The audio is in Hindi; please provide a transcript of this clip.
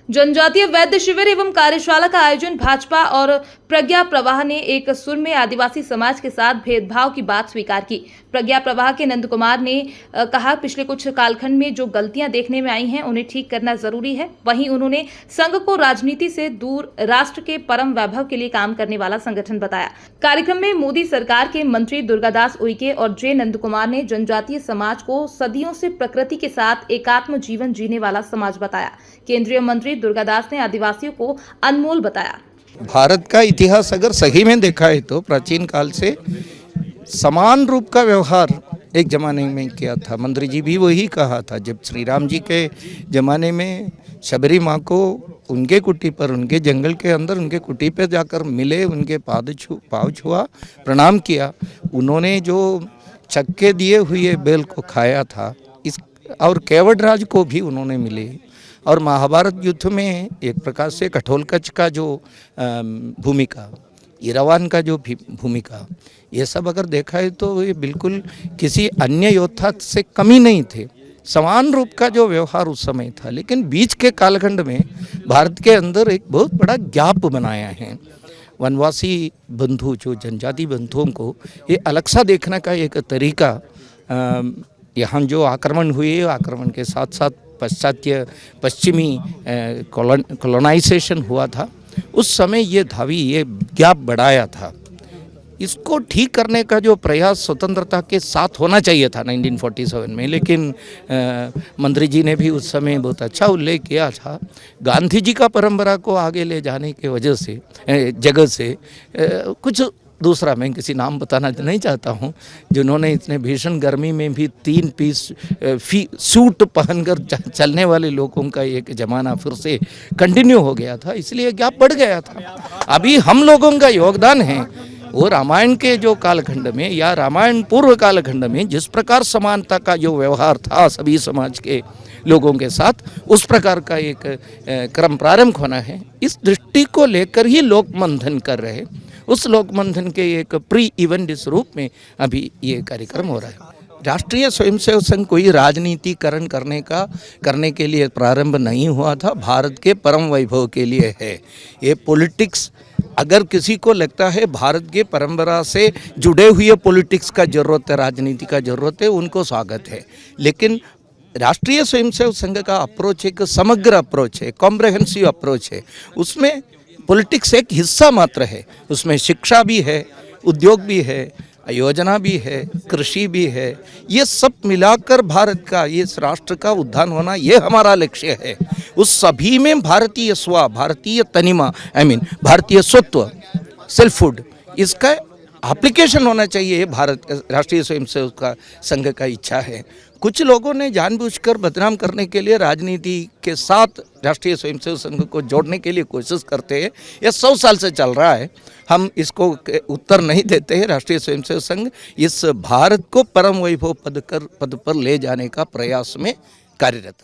जनजातीय वैद्य शिविर एवं कार्यशाला का आयोजन भाजपा और प्रज्ञा प्रवाह ने एक सुर में आदिवासी समाज के साथ भेदभाव की बात स्वीकार की। प्रज्ञा प्रवाह के नंद कुमार ने कहा, पिछले कुछ कालखंड में जो गलतियां देखने में आई हैं उन्हें ठीक करना जरूरी है। वहीं उन्होंने संघ को राजनीति से दूर राष्ट्र के परम वैभव के लिए काम करने वाला संगठन बताया। कार्यक्रम में मोदी सरकार के मंत्री दुर्गादास उइके और जे नंद कुमार ने जनजातीय समाज को सदियों से प्रकृति के साथ एकात्म जीवन जीने वाला समाज बताया। केंद्रीय मंत्री दुर्गादास ने आदिवासियों को अनमोल बताया। भारत का इतिहास अगर सही में देखा है तो प्राचीन काल से समान रूप का व्यवहार एक जमाने में किया था। मंत्री जी भी वही कहा था। जब श्री राम जी के जमाने में शबरी माँ को उनके कुटी पर, उनके जंगल के अंदर उनके कुटी पर जाकर मिले, उनके पाँव छुआ, प्रणाम किया। उन्होंने जो चक्के दिए हुए बेल को खाया था, इस और केवट राज को भी उन्होंने मिले। और महाभारत युद्ध में एक प्रकार से कठोलकच का जो भूमिका, इरावान का जो भूमिका, ये सब अगर देखा है तो ये बिल्कुल किसी अन्य योद्धा से कमी नहीं थे। समान रूप का जो व्यवहार उस समय था। लेकिन बीच के कालखंड में भारत के अंदर एक बहुत बड़ा गैप बनाया है। वनवासी बंधु, जो जनजाति बंधुओं को ये अलग सा देखने का एक तरीका, यहाँ जो आक्रमण हुए, आक्रमण के साथ साथ पश्चिमी कॉलोनाइजेशन हुआ था, उस समय ये गैप बढ़ाया था। इसको ठीक करने का जो प्रयास स्वतंत्रता के साथ होना चाहिए था 1947 में, लेकिन मंत्री जी ने भी उस समय बहुत अच्छा उल्लेख किया था। गांधी जी का परंपरा को आगे ले जाने के वजह से जगह से कुछ दूसरा, मैं किसी नाम बताना नहीं चाहता हूँ, जिन्होंने इतने भीषण गर्मी में भी 3 पीस सूट पहनकर चलने वाले लोगों का एक ज़माना फिर से कंटिन्यू हो गया था, इसलिए गैप बढ़ गया था। अभी हम लोगों का योगदान है वो रामायण के जो कालखंड में या रामायण पूर्व कालखंड में जिस प्रकार समानता का जो व्यवहार था सभी समाज के लोगों के साथ, उस प्रकार का एक क्रम प्रारंभ होना है। इस दृष्टि को लेकर ही लोक मंथन कर रहे। उस लोक मंथन के एक प्री इवेंट इस रूप में अभी ये कार्यक्रम हो रहा है। राष्ट्रीय स्वयंसेवक संघ कोई राजनीतिकरण करने के लिए प्रारंभ नहीं हुआ था, भारत के परम वैभव के लिए है। ये पॉलिटिक्स, अगर किसी को लगता है भारत के परंपरा से जुड़े हुए पॉलिटिक्स का ज़रूरत है, राजनीति का ज़रूरत है, उनको स्वागत है। लेकिन राष्ट्रीय स्वयंसेवक संघ का अप्रोच एक समग्र अप्रोच है, कॉम्प्रहेंसिव अप्रोच है। उसमें पॉलिटिक्स एक हिस्सा मात्र है, उसमें शिक्षा भी है, उद्योग भी है, योजना भी है, कृषि भी है। ये सब मिलाकर भारत का, ये राष्ट्र का उद्धार होना, ये हमारा लक्ष्य है। उस सभी में भारतीय भारतीय तनिमा, भारतीय स्वत्व, सेल्फहुड, इसका एप्लीकेशन होना चाहिए। भारत राष्ट्रीय स्वयंसेवक संघ का इच्छा है। कुछ लोगों ने जानबूझकर बदनाम करने के लिए राजनीति के साथ राष्ट्रीय स्वयंसेवक संघ को जोड़ने के लिए कोशिश करते हैं। यह 100 साल से चल रहा है। हम इसको उत्तर नहीं देते हैं। राष्ट्रीय स्वयंसेवक संघ इस भारत को परम वैभव पद पर ले जाने का प्रयास में कार्यरत है।